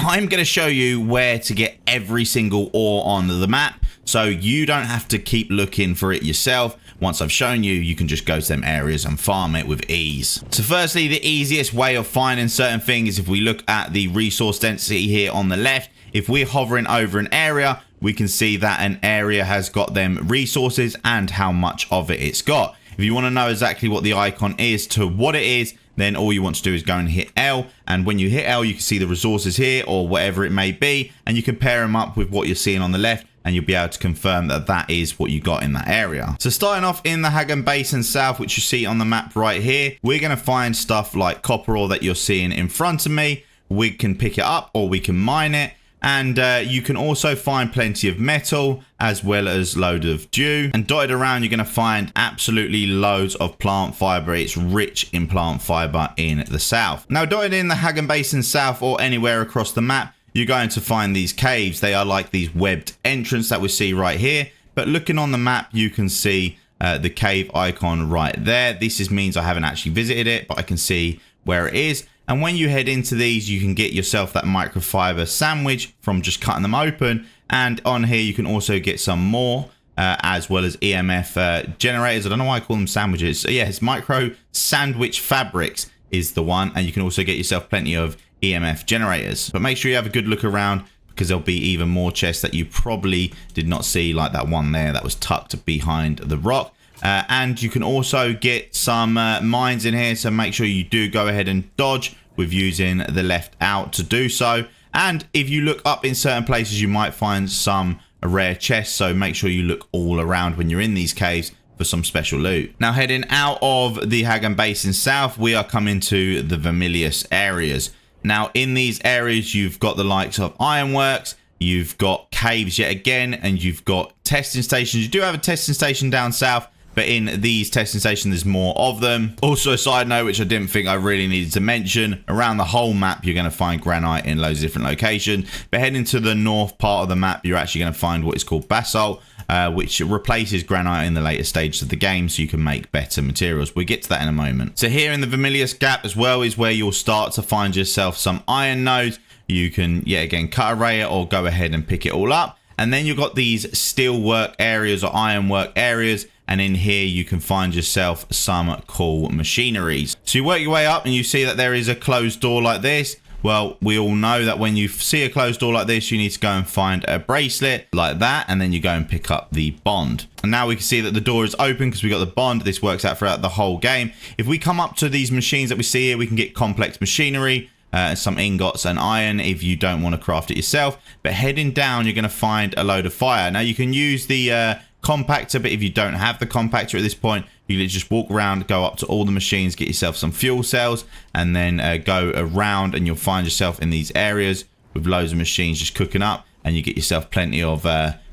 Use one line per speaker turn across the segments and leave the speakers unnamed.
Now, I'm going to show you where to get every single ore on the map, so you don't have to keep looking for it yourself. Once I've shown you, you can just go to them areas and farm it with ease. So firstly, the easiest way of finding certain things is if we look at the resource density here on the left. If we're hovering over an area, we can see that an area has got them resources and how much of it it's got. If you want to know exactly what the icon is to what it is, then all you want to do is go and hit L. And when you hit L, you can see the resources here or whatever it may be. And you can pair them up with what you're seeing on the left, and you'll be able to confirm that that is what you got in that area. So starting off in the Hagen Basin South, which you see on the map right here, we're going to find stuff like copper ore that you're seeing in front of me. We can pick it up or we can mine it. And you can also find plenty of metal as well as load of dew. And dotted around, you're going to find absolutely loads of plant fiber. It's rich in plant fiber in the south. Now, dotted in the Hagen Basin South or anywhere across the map, you're going to find these caves. They are like these webbed entrance that we see right here. But looking on the map, you can see the cave icon right there. This means I haven't actually visited it, but I can see where it is. And when you head into these, you can get yourself that microfiber sandwich from just cutting them open. And on here, you can also get some more, as well as EMF generators. I don't know why I call them sandwiches. So yeah, it's micro sandwich fabrics is the one. And you can also get yourself plenty of EMF generators. But make sure you have a good look around, because there'll be even more chests that you probably did not see, like that one there that was tucked behind the rock. And you can also get some mines in here, so make sure you do go ahead and dodge with using the left out to do so. And if you look up in certain places, you might find some rare chests, so make sure you look all around when you're in these caves for some special loot. Now, heading out of the Hagen Basin South, we are coming to the Vermilius areas. Now, in these areas, you've got the likes of ironworks, you've got caves yet again, and you've got testing stations. You do have a testing station down south, but in these testing stations, there's more of them. Also, a side note, which I didn't think I really needed to mention, around the whole map, you're going to find granite in loads of different locations. But heading to the north part of the map, you're actually going to find what is called Bassalt, which replaces granite in the later stages of the game, so you can make better materials. We'll get to that in a moment. So here in the Vermilius Gap as well is where you'll start to find yourself some iron nodes. You can, yet again, cut a ray or go ahead and pick it all up. And then you've got these steel work areas or iron work areas. And in here, you can find yourself some cool machineries. So you work your way up and you see that there is a closed door like this. Well, we all know that when you see a closed door like this, you need to go and find a bracelet like that. And then you go and pick up the bond. And now we can see that the door is open because we got the bond. This works out throughout the whole game. If we come up to these machines that we see here, we can get complex machinery. Some ingots and iron if you don't want to craft it yourself. But heading down, you're going to find a load of fire. Now, you can use the compactor, but if you don't have the compactor at this point, you can just walk around, go up to all the machines, get yourself some fuel cells, and then go around, and you'll find yourself in these areas with loads of machines just cooking up, and you get yourself plenty of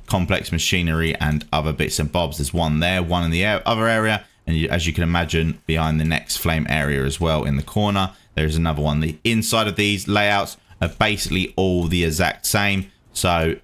complex machinery and other bits and bobs. There's one there, one in the other area, and as you can imagine, behind the next flame area as well in the corner, there's another one. The inside of these layouts are basically all the exact same, so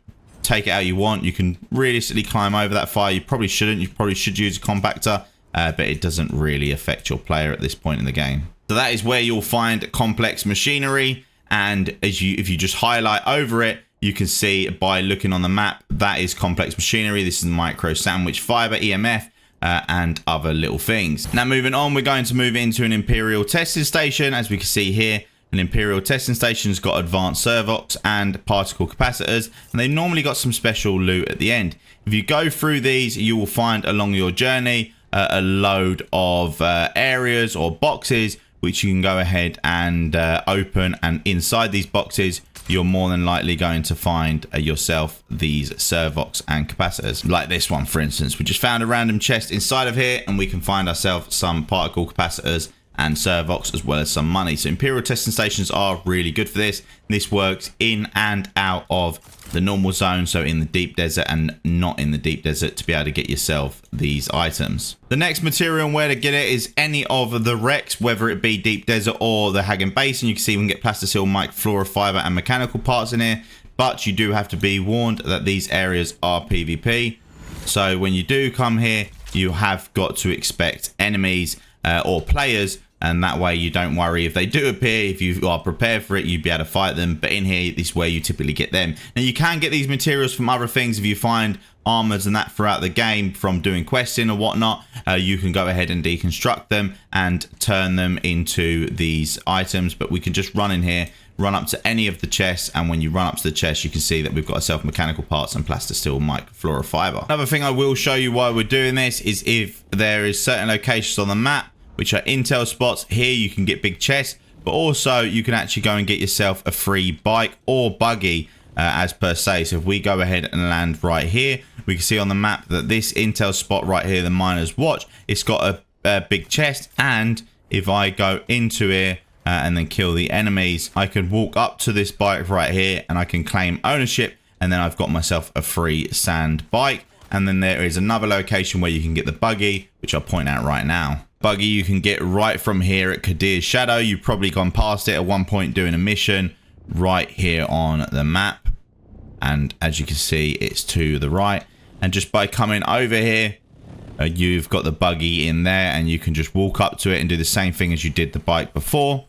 take it how you want. You can realistically climb over that fire. You probably shouldn't. You probably should use a compactor, but it doesn't really affect your player at this point in the game. So that is where you'll find complex machinery, and if you just highlight over it, you can see by looking on the map that is complex machinery. This is micro sandwich fiber, EMF, and other little things. Now, moving on, we're going to move into an Imperial testing station. As we can see here, an Imperial testing station's got advanced servox and particle capacitors, and they've normally got some special loot at the end. If you go through these, you will find along your journey a load of areas or boxes which you can go ahead and open, and inside these boxes you're more than likely going to find yourself these servox and capacitors, like this one for instance. We just found a random chest inside of here, and we can find ourselves some particle capacitors and servox as well as some money. So Imperial testing stations are really good for this. This works in and out of the normal zone, so in the deep desert and not in the deep desert, to be able to get yourself these items. The next material and where to get it is any of the wrecks, whether it be deep desert or the Hagen Basin. You can see we can get plasticil, microfluorofiber and mechanical parts in here, but you do have to be warned that these areas are PvP. So when you do come here, you have got to expect enemies or players And that way you don't worry if they do appear. If you are prepared for it, you'd be able to fight them. But in here, this is where you typically get them. Now, you can get these materials from other things. If you find armors and that throughout the game from doing questing or whatnot, you can go ahead and deconstruct them and turn them into these items. But we can just run in here, run up to any of the chests, and when you run up to the chest, you can see that we've got ourselves mechanical parts and plastisteel microfluorofiber. Another thing I will show you why we're doing this is if there is certain locations on the map which are intel spots. Here you can get big chests, but also you can actually go and get yourself a free bike or buggy as per se. So if we go ahead and land right here, we can see on the map that this intel spot right here, the miner's watch, it's got a big chest. And if I go into here and then kill the enemies, I can walk up to this bike right here and I can claim ownership, and then I've got myself a free sand bike. And then there is another location where you can get the buggy, which I'll point out right now. Buggy you can get right from here at Kadir's Shadow. You've probably gone past it at one point doing a mission right here on the map. And as you can see, it's to the right. And just by coming over here, you've got the buggy in there, and you can just walk up to it and do the same thing as you did the bike before.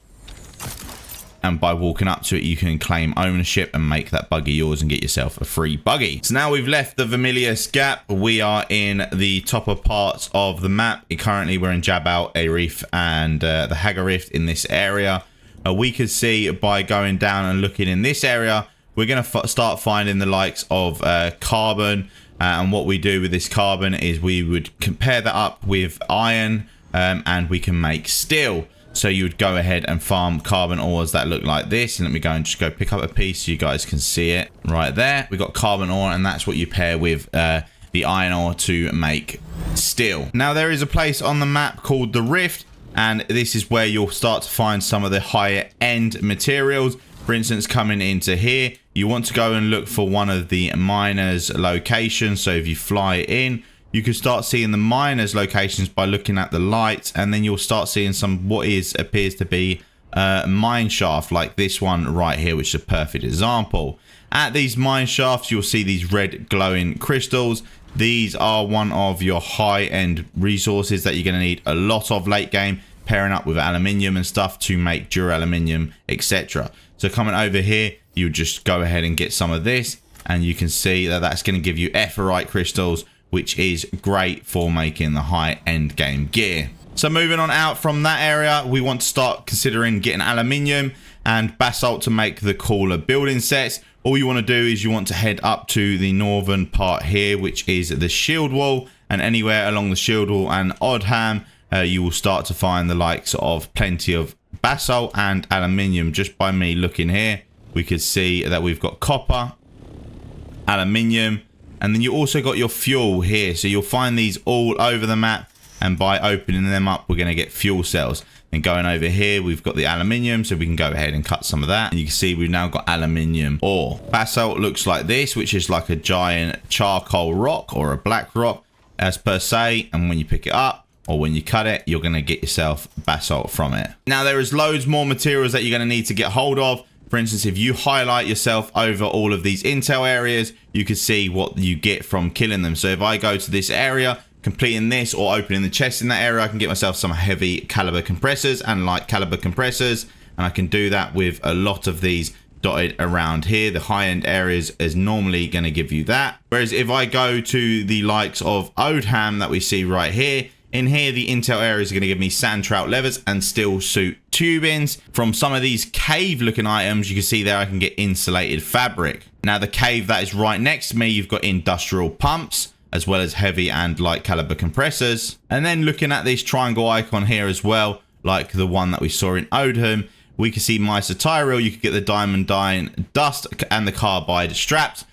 And by walking up to it, you can claim ownership and make that buggy yours and get yourself a free buggy. So now we've left the Vermilius Gap. We are in the topper parts of the map. Currently, we're in Jabal Arif and the Hagen Rift in this area. We could see by going down and looking in this area, we're going to start finding the likes of carbon. And what we do with this carbon is we would compare that up with iron, and we can make steel. So you would go ahead and farm carbon ores that look like this. And let me go and just go pick up a piece so you guys can see it right there. We got carbon ore, and that's what you pair with the iron ore to make steel. Now there is a place on the map called the Rift, and this is where you'll start to find some of the higher end materials. For instance, coming into here, you want to go and look for one of the miners locations. So if you fly in, you can start seeing the miners locations by looking at the lights, and then you'll start seeing some appears to be mine shaft like this one right here, which is a perfect example. At these mine shafts, you'll see these red glowing crystals. These are one of your high-end resources that you're going to need a lot of late game, pairing up with aluminium and stuff to make duraluminium, etc. So coming over here, you just go ahead and get some of this, and you can see that that's going to give you epherite crystals, which is great for making the high-end game gear. So moving on out from that area, we want to start considering getting aluminium and basalt to make the cooler building sets. All you want to do is you want to head up to the northern part here, which is the shield wall, and anywhere along the shield wall and Odham, you will start to find the likes of plenty of basalt and aluminium. Just by me looking here, we could see that we've got copper, aluminium, and then you also got your fuel here. So you'll find these all over the map, and by opening them up, we're going to get fuel cells. And going over here, we've got the aluminium, so we can go ahead and cut some of that. And you can see we've now got aluminium ore. Basalt looks like this, which is like a giant charcoal rock or a black rock as per se. And when you pick it up or when you cut it, you're going to get yourself basalt from it. Now there is loads more materials that you're going to need to get hold of. For instance, if you highlight yourself over all of these intel areas, you can see what you get from killing them. So if I go to this area, completing this or opening the chest in that area, I can get myself some heavy caliber compressors and light caliber compressors. And I can do that with a lot of these dotted around here. The high-end areas is normally going to give you that. Whereas if I go to the likes of Odham that we see right here, in here, the intel areas are going to give me sand trout levers and steel suit tubings. From some of these cave looking items, you can see there I can get insulated fabric. Now the cave that is right next to me, you've got industrial pumps, as well as heavy and light caliber compressors. And then looking at this triangle icon here as well, like the one that we saw in Odham, we can see Tyrell. You could get the diamond dine dust and the carbide straps,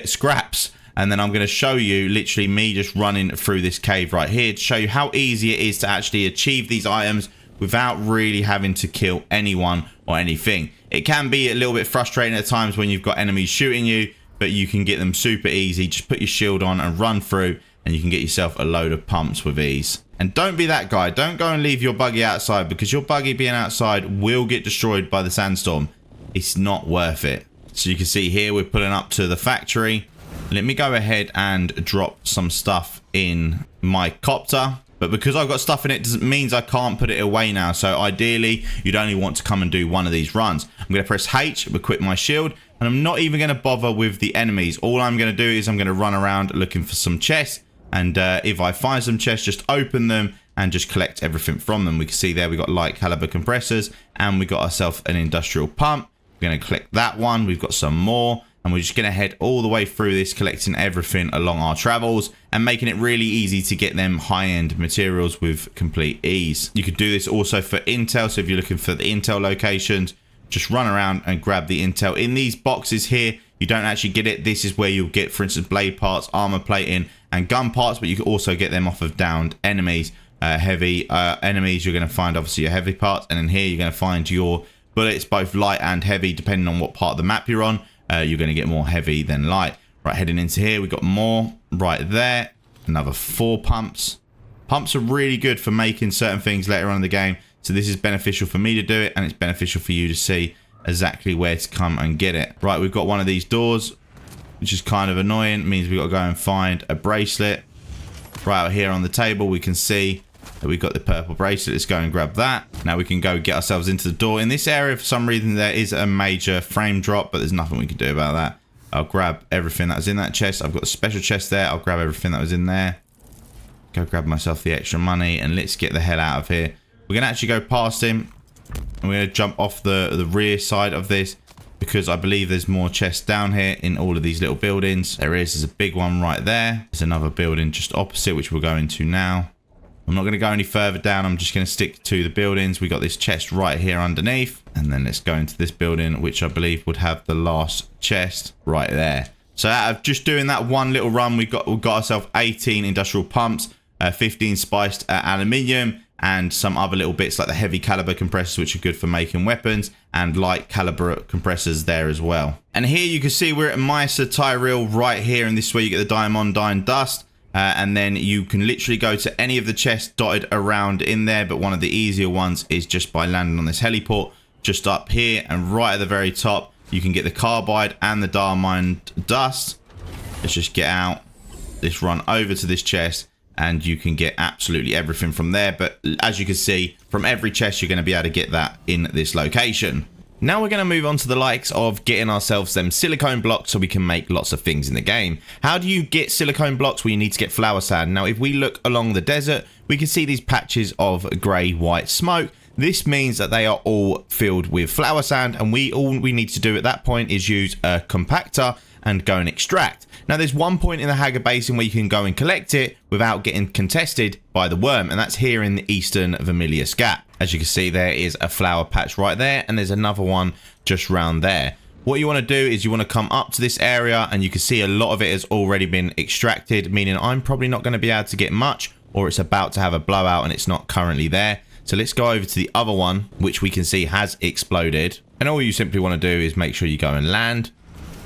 scraps. And then I'm going to show you literally me just running through this cave right here to show you how easy it is to actually achieve these items without really having to kill anyone or anything. It can be a little bit frustrating at times when you've got enemies shooting you, but you can get them super easy. Just put your shield on and run through, and you can get yourself a load of pumps with ease. And don't be that guy. Don't go and leave your buggy outside, because your buggy being outside will get destroyed by the sandstorm. It's not worth it. So you can see here we're pulling up to the factory. Let me go ahead and drop some stuff in my copter. but because I've got stuff in it, doesn't means I can't put it away now. So ideally, you'd only want to come and do one of these runs. I'm going to press H, equip my shield, and I'm not even going to bother with the enemies. All I'm going to do is I'm going to run around looking for some chests, and if I find some chests, just open them and just collect everything from them. We can see there we got light caliber compressors, and we got ourselves an industrial pump. We're going to collect that one. We've got some more, and we're just going to head all the way through this, collecting everything along our travels and making it really easy to get them high-end materials with complete ease. You could do this also for intel. So if you're looking for the intel locations, just run around and grab the intel. In these boxes here, you don't actually get it. This is where you'll get, for instance, blade parts, armor plating, and gun parts, but you can also get them off of downed enemies. Heavy enemies, you're going to find obviously your heavy parts, and in here you're going to find your bullets, both light and heavy, depending on what part of the map you're on. You're going to get more heavy than light. Right, heading into here, we've got more right there. Another 4 pumps. Pumps are really good for making certain things later on in the game. So this is beneficial for me to do it, and it's beneficial for you to see exactly where to come and get it. Right, we've got one of these doors, which is kind of annoying. It means we've got to go and find a bracelet. Right out here on the table, we can see that we've got the purple bracelet. Let's go and grab that. Now we can go get ourselves into the door. In this area, for some reason, there is a major frame drop, but there's nothing we can do about that. I'll grab everything that was in that chest. I've got a special chest there. I'll grab everything that was in there. Go grab myself the extra money, and let's get the hell out of here. We're going to actually go past him, and we're going to jump off the rear side of this, because I believe there's more chests down here in all of these little buildings. There's a big one right there. There's another building just opposite, which we'll go into now. I'm not going to go any further down. I'm just going to stick to the buildings. We got this chest right here underneath, and then let's go into this building, which I believe would have the last chest right there. So out of just doing that one little run, we got ourselves 18 industrial pumps, 15 spiced aluminium, and some other little bits like the heavy caliber compressors, which are good for making weapons, and light caliber compressors there as well. And here you can see we're at Mesa Tyrell right here, and this is where you get the diamondine dust. And then you can literally go to any of the chests dotted around in there, but one of the easier ones is just by landing on this heliport just up here, and right at the very top you can get the carbide and the diamond dust. Let's just get out. Let's run over to this chest, and you can get absolutely everything from there. But as you can see, from every chest you're going to be able to get that in this location. Now we're going to move on to the likes of getting ourselves them silicone blocks so we can make lots of things in the game. How do you get silicone blocks? Well, you need to get flower sand. Now, if we look along the desert, we can see these patches of grey-white smoke. This means that they are all filled with flower sand, and all we need to do at that point is use a compactor and go and extract. Now, there's one point in the Hagen Basin where you can go and collect it without getting contested by the worm, and that's here in the Eastern Vermilius Gap. As you can see, there is a flower patch right there, and there's another one just round there. What you want to do is you want to come up to this area, and you can see a lot of it has already been extracted, meaning I'm probably not going to be able to get much, or it's about to have a blowout and it's not currently there. So let's go over to the other one, which we can see has exploded. And all you simply want to do is make sure you go and land.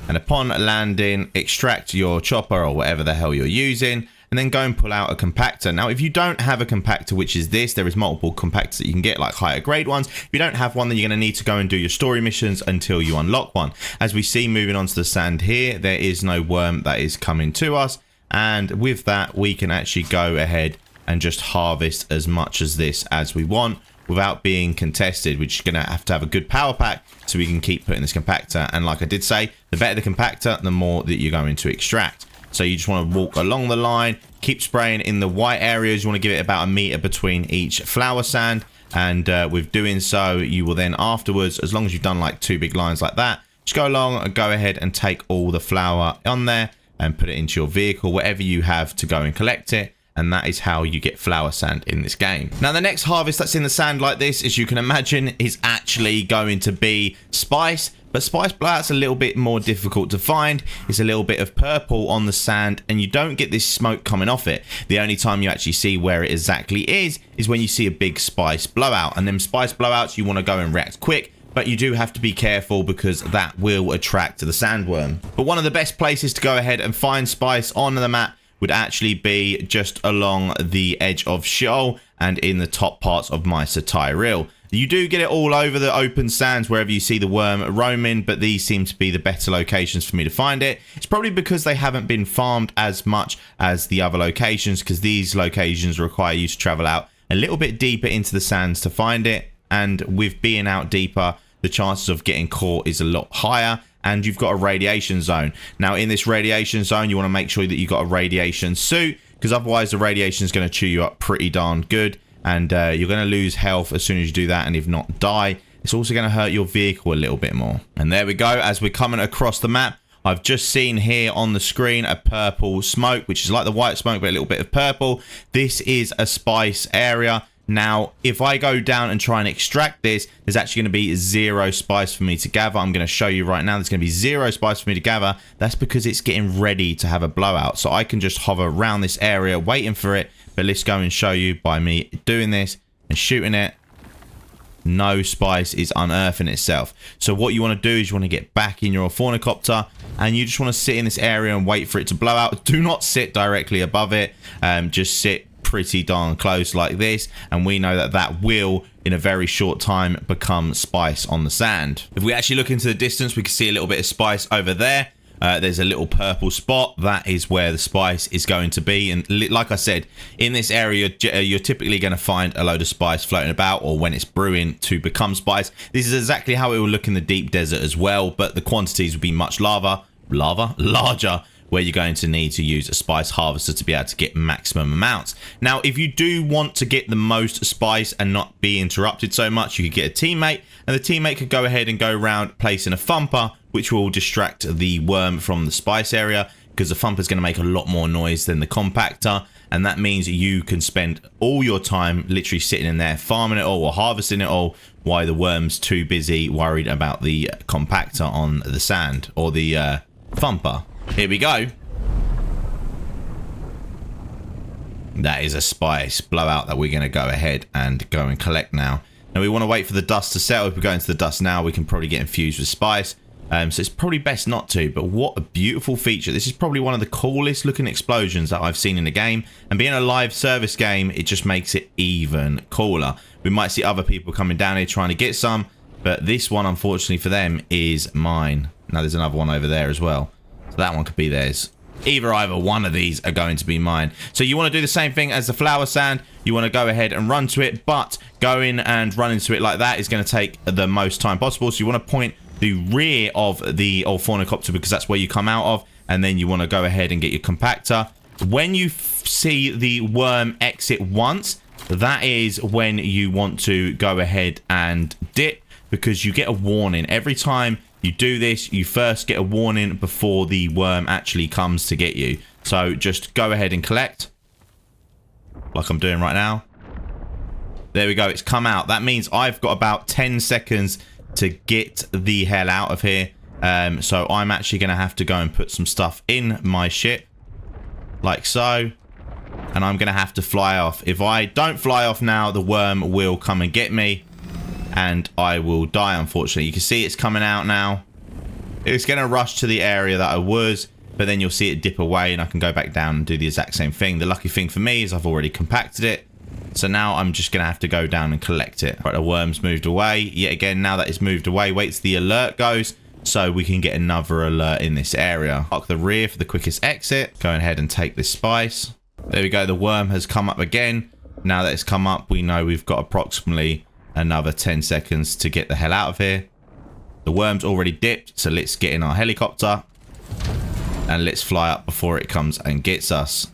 And upon landing, extract your chopper or whatever the hell you're using, and then go and pull out a compactor. Now, if you don't have a compactor, which is this, there is multiple compactors that you can get, like higher grade ones. If you don't have one, then you're going to need to go and do your story missions until you unlock one. As we see, moving on to the sand here, there is no worm that is coming to us. And with that, we can actually go ahead and just harvest as much as this as we want without being contested. We're just going to have a good power pack so we can keep putting this compactor. And like I did say, the better the compactor, the more that you're going to extract. So you just want to walk along the line, keep spraying in the white areas. You want to give it about 1 meter between each flower sand. And with doing so, you will then afterwards, as long as you've done like 2 big lines like that, just go along and go ahead and take all the flour on there and put it into your vehicle, whatever you have to go and collect it. And that is how you get flower sand in this game. Now, the next harvest that's in the sand like this, as you can imagine, is actually going to be spice. But spice blowout's a little bit more difficult to find. It's a little bit of purple on the sand, and you don't get this smoke coming off it. The only time you actually see where it exactly is when you see a big spice blowout. And them spice blowouts, you want to go and react quick. But you do have to be careful because that will attract the sandworm. But one of the best places to go ahead and find spice on the map would actually be just along the edge of Sheol and in the top parts of Mesa Tyrell. You do get it all over the open sands wherever you see the worm roaming, but these seem to be the better locations for me to find it. It's probably because they haven't been farmed as much as the other locations, because these locations require you to travel out a little bit deeper into the sands to find it, and with being out deeper, the chances of getting caught is a lot higher. And you've got a radiation zone. Now in this radiation zone, you want to make sure that you've got a radiation suit, because otherwise the radiation is going to chew you up pretty darn good, and you're going to lose health as soon as you do that, and if not die. It's also going to hurt your vehicle a little bit more. And there we go. As we're coming across the map, I've just seen here on the screen a purple smoke, which is like the white smoke but a little bit of purple. This is a spice area. Now, if I go down and try and extract this, there's actually going to be 0 spice for me to gather. I'm going to show you right now. There's going to be 0 spice for me to gather. That's because it's getting ready to have a blowout. So I can just hover around this area waiting for it. But let's go and show you by me doing this and shooting it. No spice is unearthing itself. So what you want to do is you want to get back in your ornithopter, and you just want to sit in this area and wait for it to blow out. Do not sit directly above it. Just sit pretty darn close like this, and we know that that will in a very short time become spice on the sand. If we actually look into the distance, we can see a little bit of spice over there. There's a little purple spot. That is where the spice is going to be, and like I said, in this area you're typically going to find a load of spice floating about, or when it's brewing to become spice. This is exactly how it will look in the deep desert as well, but the quantities will be much larger, where you're going to need to use a spice harvester to be able to get maximum amounts. Now, if you do want to get the most spice and not be interrupted so much, you could get a teammate, and the teammate could go ahead and go around placing a thumper, which will distract the worm from the spice area, because the thumper is going to make a lot more noise than the compactor, and that means you can spend all your time literally sitting in there farming it all or harvesting it all, while the worm's too busy worried about the compactor on the sand, or the thumper. Here we go. That is a spice blowout that we're going to go ahead and go and collect now. Now we want to wait for the dust to settle. If we go into the dust now, we can probably get infused with spice. So it's probably best not to, but what a beautiful feature. This is probably one of the coolest looking explosions that I've seen in the game. And being a live service game, it just makes it even cooler. We might see other people coming down here trying to get some, but this one, unfortunately for them, is mine. Now there's another one over there as well. So that one could be theirs. Either one of these are going to be mine. So you want to do the same thing as the flower sand. You want to go ahead and run to it, but going and running to it like that is going to take the most time possible. So you want to point the rear of the ornithopter, because that's where you come out of, and then you want to go ahead and get your compactor. When you see the worm exit once, that is when you want to go ahead and dip, because you get a warning every time you do this. You first get a warning before the worm actually comes to get you. So just go ahead and collect, like I'm doing right now. There we go, it's come out. That means I've got about 10 seconds to get the hell out of here. So I'm actually going to have to go and put some stuff in my ship, like so. And I'm going to have to fly off. If I don't fly off now, the worm will come and get me, and I will die, unfortunately. You can see it's coming out now. It's going to rush to the area that I was, but then you'll see it dip away, and I can go back down and do the exact same thing. The lucky thing for me is I've already compacted it. So now I'm just going to have to go down and collect it. Right, the worm's moved away. Yet again, now that it's moved away, wait till the alert goes, so we can get another alert in this area. Lock the rear for the quickest exit. Go ahead and take this spice. There we go. The worm has come up again. Now that it's come up, we know we've got approximately another 10 seconds to get the hell out of here. The worm's already dipped, so let's get in our helicopter and let's fly up before it comes and gets us.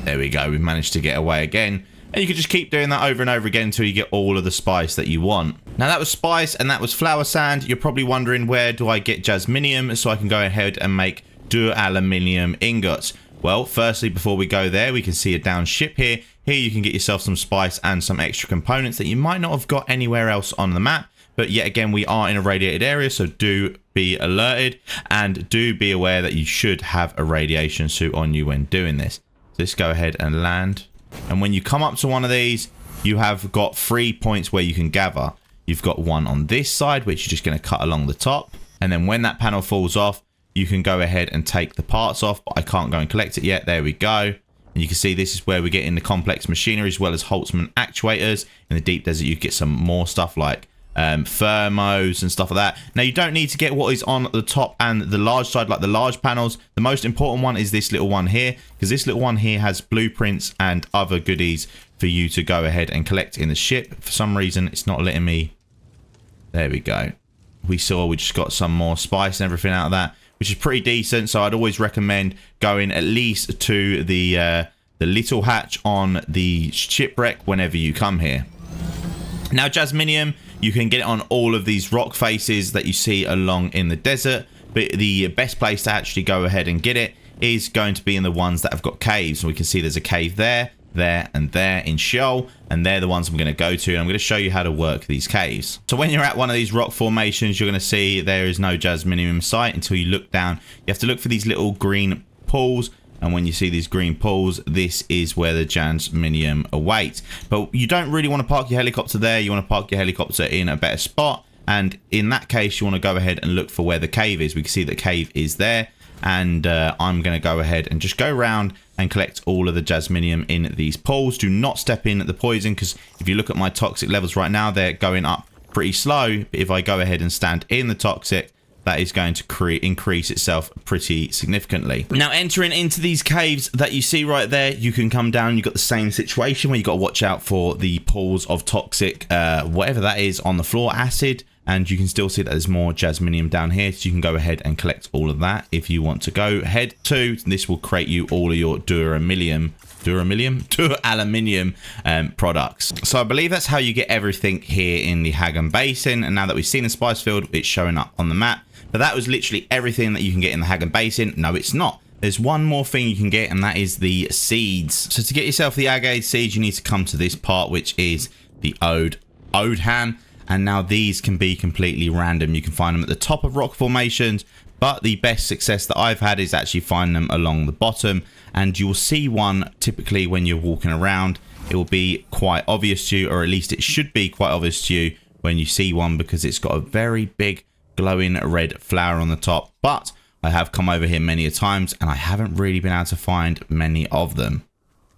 There we go. We've managed to get away again. And you can just keep doing that over and over again until you get all of the spice that you want. Now that was spice and that was flower sand. You're probably wondering, where do I get jasminium so I can go ahead and make aluminium ingots? Well, firstly, before we go there, we can see a down ship here. Here you can get yourself some spice and some extra components that you might not have got anywhere else on the map. But yet again, we are in a radiated area, so do be alerted and do be aware that you should have a radiation suit on you when doing this. So let's go ahead and land. And when you come up to one of these, you have got 3 points where you can gather. You've got one on this side, which you're just going to cut along the top. And then when that panel falls off, you can go ahead and take the parts off, but I can't go and collect it yet. There we go. And you can see this is where we get in the complex machinery as well as Holtzman actuators. In the deep desert, you get some more stuff like thermos and stuff like that. Now, you don't need to get what is on the top and the large side, like the large panels. The most important one is this little one here, because this little one here has blueprints and other goodies for you to go ahead and collect in the ship. For some reason, it's not letting me. There we go. We just got some more spice and everything out of that, which is pretty decent. So I'd always recommend going at least to the little hatch on the shipwreck whenever you come here. Now, Jasminium, you can get it on all of these rock faces that you see along in the desert, but the best place to actually go ahead and get it is going to be in the ones that have got caves. And we can see there's a cave there, and there in Sheol, and they're the ones I'm going to go to, and I'm going to show you how to work these caves. So when you're at one of these rock formations, you're going to see there is no Jasminium in sight until you look down. You have to look for these little green pools, and when you see these green pools, this is where the Jasminium awaits. But you don't really want to park your helicopter there. You want to park your helicopter in a better spot, and in that case, you want to go ahead and look for where the cave is. We can see the cave is there, and I'm going to go ahead and just go around and collect all of the Jasminium in these pools. Do not step in the poison, because if you look at my toxic levels right now, they're going up pretty slow. But if I go ahead and stand in the toxic, that is going to increase itself pretty significantly. Now, entering into these caves that you see right there, you can come down. You've got the same situation where you've got to watch out for the pools of toxic, whatever that is on the floor, acid. And you can still see that there's more Jasminium down here, so you can go ahead and collect all of that if you want to go ahead to. This will create you all of your Aluminium products. So I believe that's how you get everything here in the Hagen Basin. And now that we've seen the spice field, it's showing up on the map. But that was literally everything that you can get in the Hagen Basin. No, it's not. There's one more thing you can get, and that is the seeds. So to get yourself the agate seeds, you need to come to this part, which is the Odhan. And now these can be completely random. You can find them at the top of rock formations, but the best success that I've had is actually finding them along the bottom. And you will see one typically when you're walking around. It will be quite obvious to you, or at least it should be quite obvious to you when you see one, because it's got a very big glowing red flower on the top. But I have come over here many a times, and I haven't really been able to find many of them.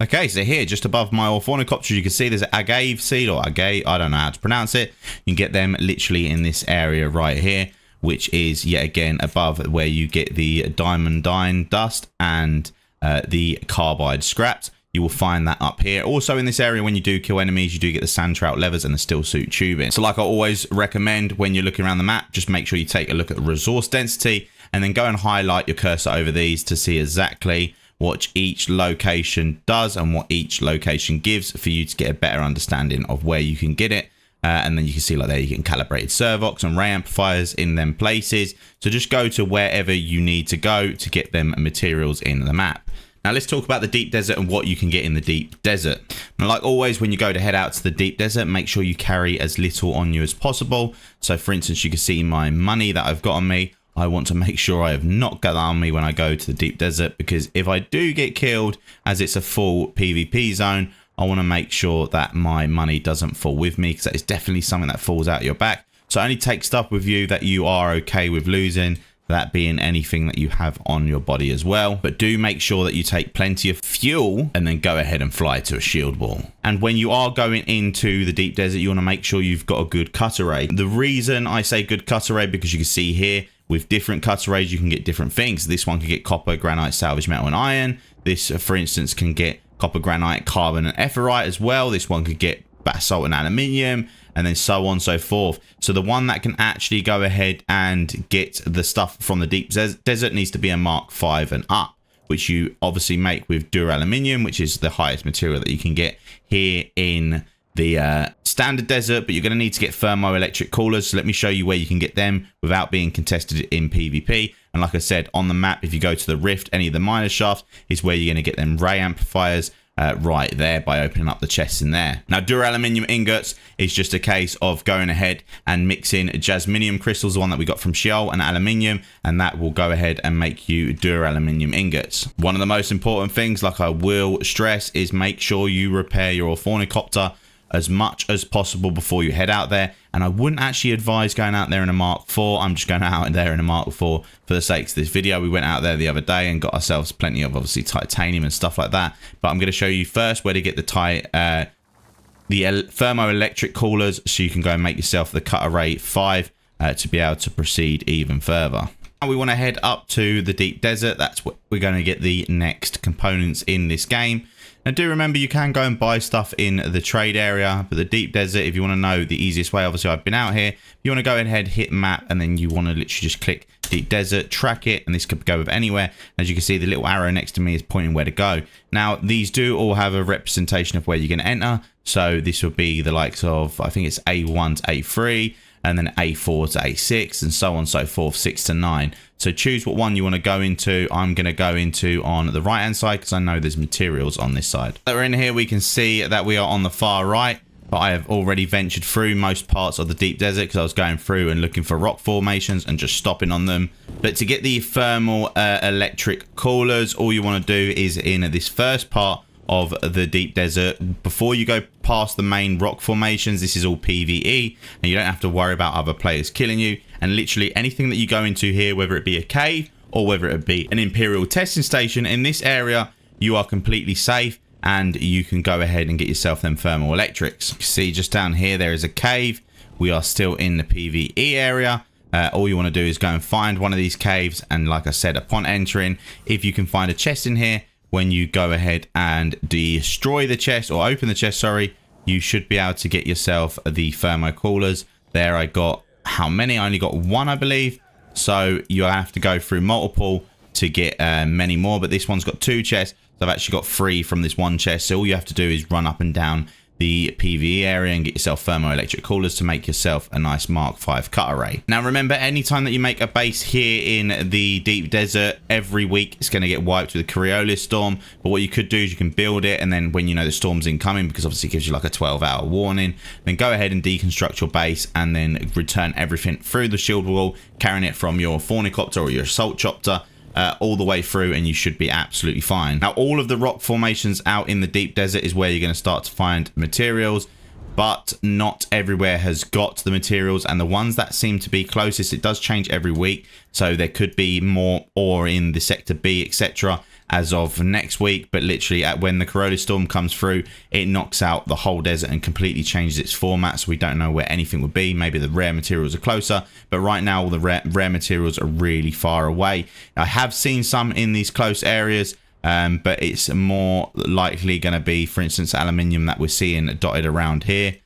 Okay, so here, just above my ornithopters, you can see there's an agave seed, or agave, I don't know how to pronounce it. You can get them literally in this area right here, which is yet again above where you get the diamondine dust and the carbide scraps. You will find that up here. Also in this area, when you do kill enemies, you do get the sand trout levers and the still suit tubing. So like I always recommend when you're looking around the map, just make sure you take a look at the resource density and then go and highlight your cursor over these to see exactly what each location does and what each location gives for you to get a better understanding of where you can get it. And then you can see like there, you get calibrated servox and ray amplifiers in them places. So just go to wherever you need to go to get them materials in the map. Now let's talk about the deep desert and what you can get in the deep desert. Now, like always, when you go to head out to the deep desert, make sure you carry as little on you as possible. So for instance, you can see my money that I've got on me. I want to make sure I have not got that on me when I go to the deep desert, because if I do get killed, as it's a full PvP zone, I want to make sure that my money doesn't fall with me, because that is definitely something that falls out your back. So only take stuff with you that you are okay with losing, that being anything that you have on your body as well. But do make sure that you take plenty of fuel and then go ahead and fly to a shield wall. And when you are going into the deep desert, you want to make sure you've got a good cutter ray. The reason I say good cutter ray, because you can see here, with different cutter rays, you can get different things. This one can get copper, granite, salvage metal, and iron. This, for instance, can get copper, granite, carbon, and ephrite as well. This one could get basalt and aluminium, and then so on and so forth. So the one that can actually go ahead and get the stuff from the deep desert needs to be a Mark 5 and up, which you obviously make with Aluminium, which is the highest material that you can get here in the standard desert. But you're going to need to get thermoelectric coolers. So let me show you where you can get them without being contested in PvP. And like I said, on the map, if you go to the rift, any of the miner shafts is where you're going to get them ray amplifiers right there by opening up the chests in there. Now, Aluminium ingots is just a case of going ahead and mixing Jasminium crystals, the one that we got from Sheol, and aluminium, and that will go ahead and make you Aluminium ingots. One of the most important things, like I will stress, is make sure you repair your ornithopter as much as possible before you head out there. And I wouldn't actually advise going out there in a Mark IV. I'm just going out there in a Mark IV for the sakes of this video. We went out there the other day and got ourselves plenty of obviously titanium and stuff like that. But I'm going to show you first where to get the thermoelectric coolers, so you can go and make yourself the Cut Array 5 to be able to proceed even further. Now we want to head up to the deep desert. That's what we're going to get the next components in this game. Now do remember, you can go and buy stuff in the trade area, but the deep desert, if you want to know the easiest way, obviously I've been out here, you want to go ahead, hit map, and then you want to literally just click deep desert, track it, and this could go with anywhere. As you can see, the little arrow next to me is pointing where to go. Now these do all have a representation of where you're going to enter, so this would be the likes of, I think it's A1 to A3, and then A4 to A6, and so on and so forth, 6 to 9. So choose what one you want to go into. I'm going to go into on the right hand side because I know there's materials on this side. So we're in here, we can see that we are on the far right, but I have already ventured through most parts of the deep desert because I was going through and looking for rock formations and just stopping on them. But to get the thermal electric coolers, all you want to do is in this first part of the deep desert, before you go past the main rock formations, this is all PvE and you don't have to worry about other players killing you. And literally anything that you go into here, whether it be a cave or whether it be an Imperial testing station, in this area you are completely safe and you can go ahead and get yourself them thermal electrics. You can see just down here there is a cave. We are still in the PvE area. All you want to do is go and find one of these caves, and like I said, upon entering, if you can find a chest in here, when you go ahead and destroy the chest, or open the chest, sorry, you should be able to get yourself the thermo coolers. There I got, how many? I only got one, I believe. So you have to go through multiple to get many more, but this one's got 2 chests. So I've actually got 3 from this one chest. So all you have to do is run up and down the PvE area and get yourself thermoelectric coolers to make yourself a nice Mark V cut array. Now remember, anytime that you make a base here in the deep desert, every week it's going to get wiped with a Coriolis storm. But what you could do is you can build it, and then when you know the storm's incoming, because obviously it gives you like a 12-hour warning, then go ahead and deconstruct your base and then return everything through the shield wall, carrying it from your Thornicopter or your Assault Chopper all the way through, and you should be absolutely fine. Now all of the rock formations out in the deep desert is where you're going to start to find materials, but not everywhere has got the materials, and the ones that seem to be closest, it does change every week, so there could be more ore in the sector B, etc. as of next week, but literally when the Coriolis storm comes through, it knocks out the whole desert and completely changes its format, so we don't know where anything would be. Maybe the rare materials are closer, but right now all the rare materials are really far away. I have seen some in these close areas, but it's more likely going to be, for instance, aluminium that we're seeing dotted around here.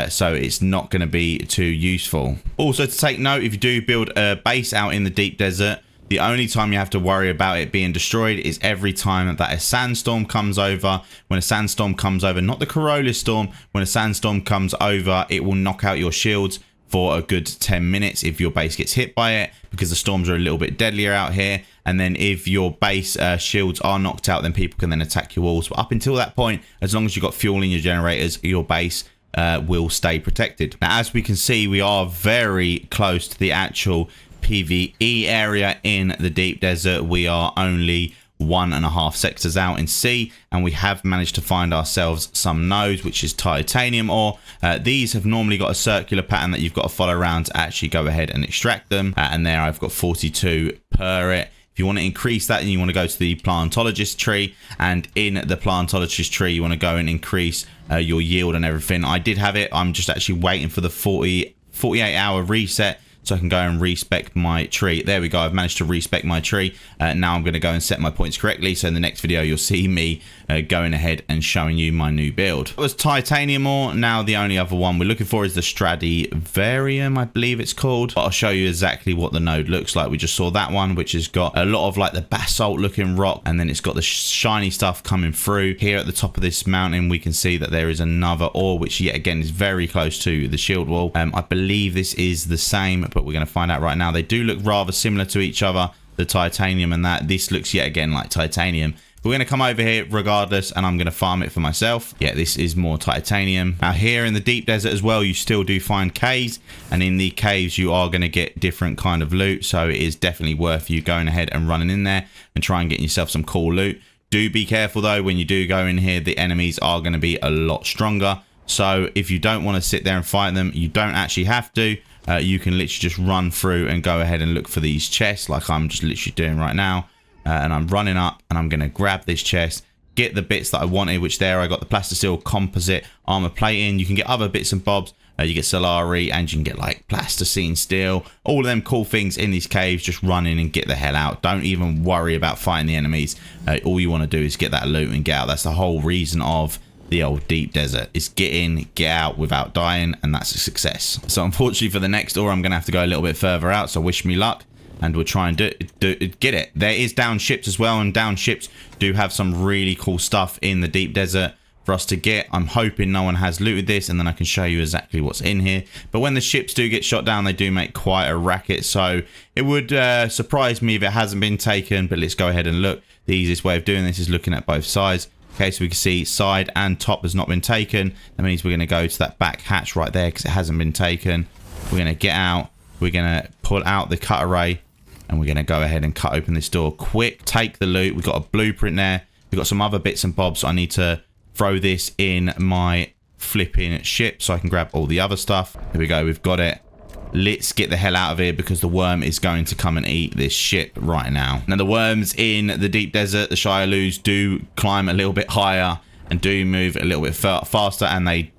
So it's not going to be too useful. Also to take note, if you do build a base out in the deep desert, the only time you have to worry about it being destroyed is every time that a sandstorm comes over. When a sandstorm comes over, not the Coriolis storm, when a sandstorm comes over, it will knock out your shields for a good 10 minutes if your base gets hit by it, because the storms are a little bit deadlier out here. And then if your base shields are knocked out, then people can then attack your walls. But up until that point, as long as you've got fuel in your generators, your base will stay protected. Now, as we can see, we are very close to the actual PvE area in the deep desert. We are only 1.5 sectors out in C, and we have managed to find ourselves some nodes, which is titanium ore. These have normally got a circular pattern that you've got to follow around to actually go ahead and extract them, and there I've got 42 per it. If you want to increase that, then you want to go to the plantologist tree, and in the plantologist tree you want to go and increase your yield and everything. I did have it. I'm just actually waiting for the 48-hour reset so I can go and respec my tree. There we go. I've managed to respec my tree. Now I'm going to go and set my points correctly. So in the next video, you'll see me going ahead and showing you my new build. It was titanium ore. Now the only other one we're looking for is the Stradivarium, I believe it's called. But I'll show you exactly what the node looks like. We just saw that one, which has got a lot of like the basalt looking rock, and then it's got the shiny stuff coming through. Here at the top of this mountain, we can see that there is another ore, which yet again is very close to the shield wall. I believe this is the same, but we're going to find out right now. They do look rather similar to each other, the titanium and that. This looks yet again like titanium. We're going to come over here regardless, and I'm going to farm it for myself. Yeah, this is more titanium. Now here in the deep desert as well, you still do find caves, and in the caves you are going to get different kind of loot, so it is definitely worth you going ahead and running in there and try and getting yourself some cool loot. Do be careful though, when you do go in here, the enemies are going to be a lot stronger. So if you don't want to sit there and fight them, you don't actually have to. You can literally just run through and go ahead and look for these chests like I'm just literally doing right now. And I'm running up and I'm going to grab this chest, get the bits that I wanted, which there I got the plasticine composite armor plating. You can get other bits and bobs. You get Solari and you can get like plasticine steel, all of them cool things in these caves. Just run in and get the hell out. Don't even worry about fighting the enemies. All you want to do is get that loot and get out. That's the whole reason of the old deep desert, is get in, get out without dying, and that's a success. So unfortunately for the next ore, I'm gonna have to go a little bit further out, so wish me luck, and we'll try and get it. There is down ships as well, and down ships do have some really cool stuff in the deep desert for us to get. I'm hoping no one has looted this, and then I can show you exactly what's in here. But when the ships do get shot down, they do make quite a racket, so it would surprise me if it hasn't been taken. But let's go ahead and look. The easiest way of doing this is looking at both sides. Okay, so we can see side and top has not been taken. That means we're going to go to that back hatch right there because it hasn't been taken. We're going to get out. We're going to pull out the cut array, and we're going to go ahead and cut open this door quick. Take the loot. We've got a blueprint there. We've got some other bits and bobs. So I need to throw this in my flipping ship so I can grab all the other stuff. Here we go. We've got it. Let's get the hell out of here because the worm is going to come and eat this ship right now. Now, the worms in the deep desert, the Shirloos, do climb a little bit higher and do move a little bit faster, and they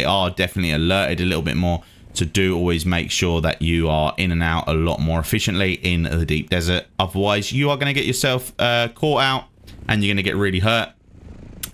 are definitely alerted a little bit more. So do always make sure that you are in and out a lot more efficiently in the deep desert. Otherwise, you are going to get yourself caught out and you're going to get really hurt.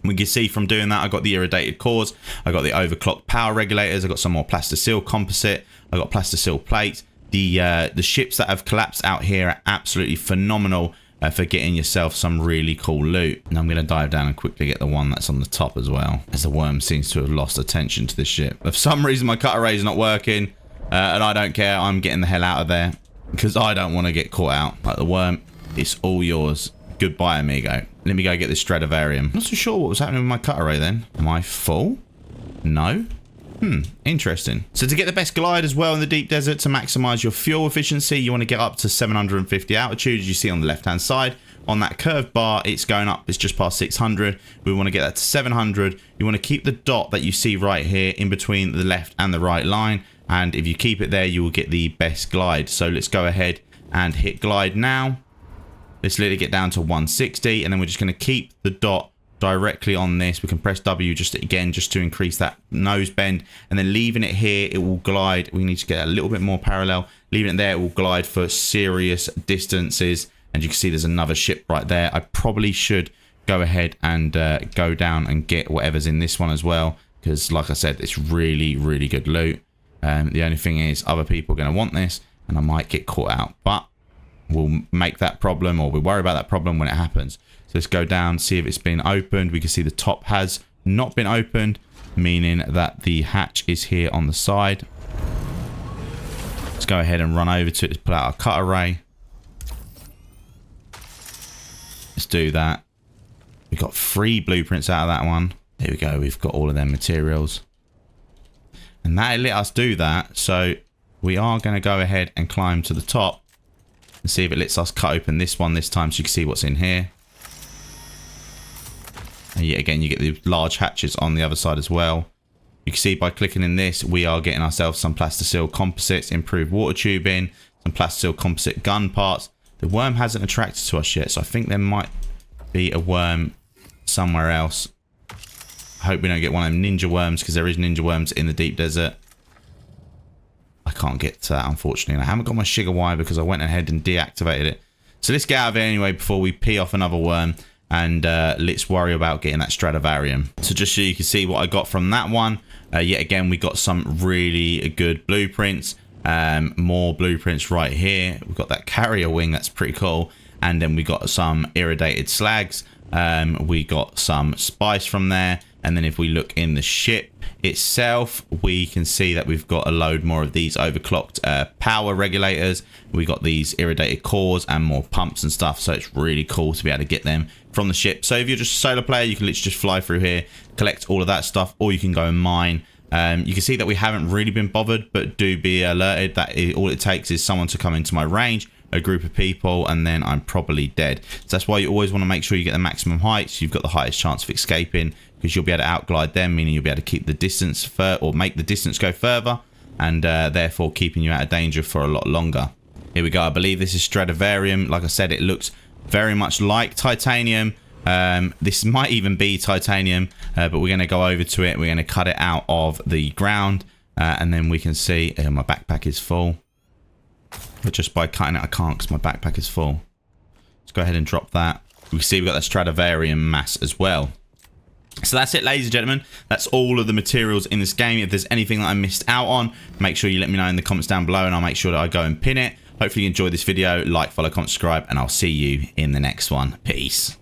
We can see from doing that, I got the irradiated cores, I got the overclocked power regulators, I got some more plasticine composite, I got plasticine plates. The ships that have collapsed out here are absolutely phenomenal for getting yourself some really cool loot. And I'm going to dive down and quickly get the one that's on the top as well, as the worm seems to have lost attention to the ship. For some reason, my cut array is not working, and I don't care. I'm getting the hell out of there because I don't want to get caught out. Like the worm, it's all yours. Goodbye, amigo. Let me go get this Stradivarium. Not so sure what was happening with my cut array then. Am I full? No. Interesting. So to get the best glide as well in the deep desert, to maximize your fuel efficiency, you want to get up to 750 altitude, as you see on the left hand side. On that curved bar, it's going up, it's just past 600. We want to get that to 700. You want to keep the dot that you see right here in between the left and the right line, and if you keep it there, you will get the best glide. So let's go ahead and hit glide now. Let's let it get down to 160, and then we're just going to keep the dot directly on this. We can press W just to increase that nose bend, and then leaving it here, it will glide. We need to get a little bit more parallel. Leaving it there, it will glide for serious distances, and you can see there's another ship right there. I probably should go ahead and go down and get whatever's in this one as well, because like I said, it's really, really good loot. The only thing is other people are going to want this, and I might get caught out, but we'll make that problem, or we'll worry about that problem when it happens. So let's go down, see if it's been opened. We can see the top has not been opened, meaning that the hatch is here on the side. Let's go ahead and run over to it. Let's pull out our cut array. Let's do that. We got 3 blueprints out of that one. There we go. We've got all of them materials. And that let us do that. So we are going to go ahead and climb to the top and see if it lets us cut open this one this time so you can see what's in here. And yet again, you get the large hatches on the other side as well. You can see by clicking in this, we are getting ourselves some plasticine composites, improved water tubing, some plasticine composite gun parts. The worm hasn't attracted to us yet, so I think there might be a worm somewhere else. I hope we don't get one of them ninja worms, because there is ninja worms in the deep desert. I can't get to that, unfortunately. And I haven't got my sugar wire because I went ahead and deactivated it. So let's get out of here anyway before we pee off another worm. And let's worry about getting that Stradivarium. So just so you can see what I got from that one. Yet again, we got some really good blueprints. More blueprints right here. We've got that carrier wing. That's pretty cool. And then we got some irradiated slags. We got some spice from there. And then if we look in the ship itself, we can see that we've got a load more of these overclocked power regulators. We got these irradiated cores and more pumps and stuff. So it's really cool to be able to get them from the ship. So if you're just a solo player, you can literally just fly through here, collect all of that stuff, or you can go and mine. You can see that we haven't really been bothered, but do be alerted that all it takes is someone to come into my range, a group of people, and then I'm probably dead. So that's why you always want to make sure you get the maximum height, so you've got the highest chance of escaping, because you'll be able to outglide them, meaning you'll be able to keep the distance or make the distance go further, and therefore keeping you out of danger for a lot longer. Here we go. I believe this is Stradivarium. Like I said, it looks very much like titanium. This might even be titanium, but we're going to go over to it. We're going to cut it out of the ground, and then we can see my backpack is full. But just by cutting it, I can't because my backpack is full. Let's go ahead and drop that. We see we've got that Stradivarium mass as well. So that's it, ladies and gentlemen. That's all of the materials in this game. If there's anything that I missed out on, make sure you let me know in the comments down below, and I'll make sure that I go and pin it. Hopefully you enjoyed this video. Like, follow, comment, subscribe, and I'll see you in the next one. Peace.